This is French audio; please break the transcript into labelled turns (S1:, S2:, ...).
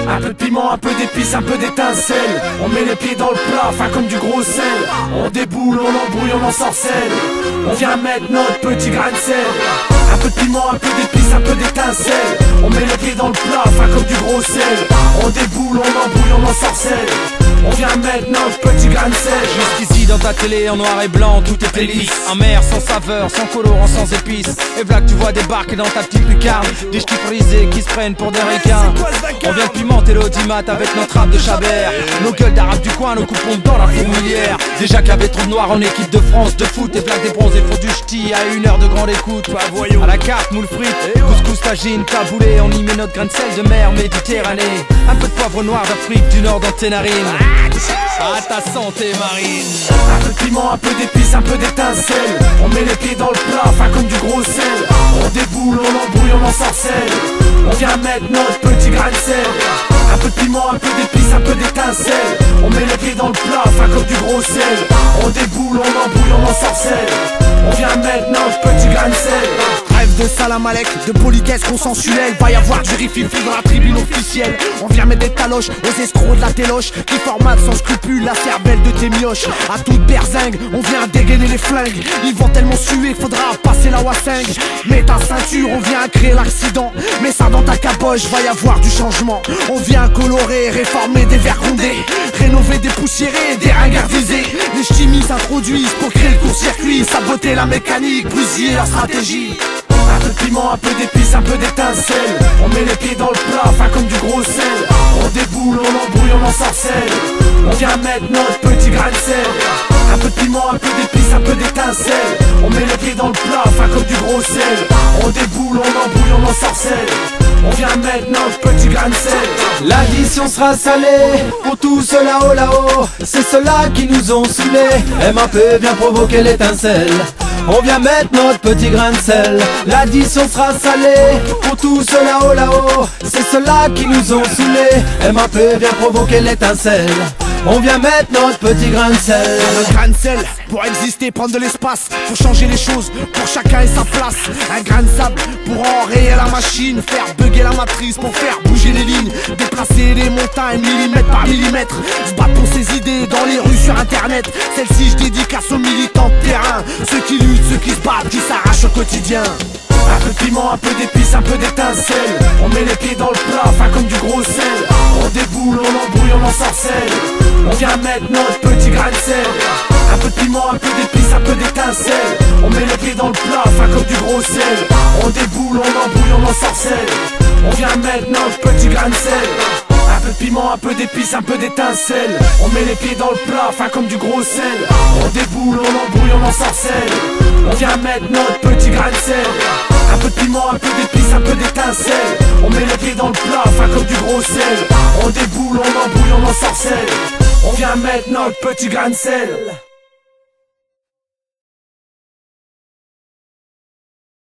S1: Un peu de piment, un peu d'épices, un peu d'étincelle. On met les pieds dans le plat, fin comme du gros sel. On déboule, on embrouille, on ensorcelle. On vient mettre notre petit grain de sel. Un peu de piment, un peu d'épices, un peu d'étincelle. On met les pieds dans le plat, fin comme du gros sel. On déboule, on embrouille, on ensorcelle. On vient mettre notre petit grain de sel.
S2: Jusqu'ici dans ta télé en noir et blanc tout est lisse. Amer, sans saveur, sans colorant, sans épices. Et voilà que tu vois débarquer dans ta petite lucarne des ch'tis frisés qui se prennent pour des requins. On vient de pimenter l'audimat avec notre rap de Chabert. Nos gueules d'arabes du coin, nos coupons dans la fourmilière. Déjà qu'il y avait trop de noirs en équipe de France de foot. Et blagues des bronzés font du ch'ti à 1 heure de grande écoute. À la carte, moule frites, couscous, tagine, taboulé. On y met notre grain de sel de mer Méditerranée. Un peu de poivre noir d'Afrique du Nord dans tes narines. À ta santé marine.
S1: Un peu de piment, un peu d'épices, un peu d'étincelle. On met les pieds dans le plat, fin comme du gros sel. On déboule, on embrouille, on ensorcelle. On vient mettre notre petit grain de sel. Un peu de piment, un peu d'épices, un peu d'étincelle. On met les pieds dans le plat, fin comme du gros sel. On déboule, on embrouille, on ensorcelle. On vient mettre notre petit grain de sel.
S3: Rêve de salam alek, de politesse consensuelle. Va y avoir du rififi dans la tribune officielle. On vient mettre des taloches aux escrocs de la téloche qui formatent sans scrupule la cervelle de tes mioches. À toute berzingue, on vient dégainer les flingues. Ils vont tellement suer, faudra passer la wassingue. Mets ta ceinture, on vient créer l'accident. Mets ça dans ta caboche, va y avoir du changement. On vient colorer, réformer des verres rondés, rénover des poussiérés, des ringardisés. Les chimies s'introduisent pour créer le court-circuit, saboter la mécanique, bousiller la stratégie.
S1: Un peu de piment, un peu d'épices, un peu d'étincelle. On met les pieds dans le plat, fin comme du gros sel. On déboule, on embrouille, on ensorcelle. On vient mettre notre petit grain de sel. Un peu de piment, un peu d'épices, un peu d'étincelle. On met les pieds dans le plat, fin comme du gros sel. On déboule, on embrouille, on ensorcelle. On vient mettre notre petit grain de sel.
S2: L'addition sera salée pour tout cela haut là-haut. C'est ceux-là qui nous ont saoulés. MAP vient provoquer l'étincelle. On vient mettre notre petit grain de sel. L'addition sera salée pour tout cela haut là-haut. C'est ceux-là qui nous ont saoulés. MAP vient provoquer l'étincelle. On vient mettre notre petit grain de sel.
S3: Un grain de sel, pour exister, prendre de l'espace. Faut changer les choses, pour chacun et sa place. Un grain de sable, pour enrayer la machine. Faire bugger la matrice, pour faire bouger les lignes. Déplacer les montagnes, millimètre par millimètre. Se battre pour ses idées, dans les rues, sur internet. Celle-ci, je dédicace aux militants de terrain. Ceux qui luttent, ceux qui se battent, qui s'arrachent au quotidien.
S1: Un peu de piment, un peu d'épices, un peu d'étincelle. On met les pieds dans le plat, fin comme du gros sel. On déboule, on embrouille, on ensorcelle. On vient mettre notre petit grain de sel. Un peu de piment, un peu d'épices, un peu d'étincelle. On met les pieds dans le plat, fin comme du gros sel. On déboule, on embrouille, on ensorcelle. On vient mettre notre petit grain de sel. Un peu de piment, un peu d'épices, un peu d'étincelle. On met les pieds dans le plat, fin comme du gros sel. On déboule, on embrouille, on ensorcelle. On vient mettre notre petit grain de sel. Un peu de piment, un peu d'épices, un peu d'étincelle. On met les pieds dans le plat, fin comme du gros sel. On déboule, on embrouille, on ensorcelle. On vient mettre notre petit grain de sel.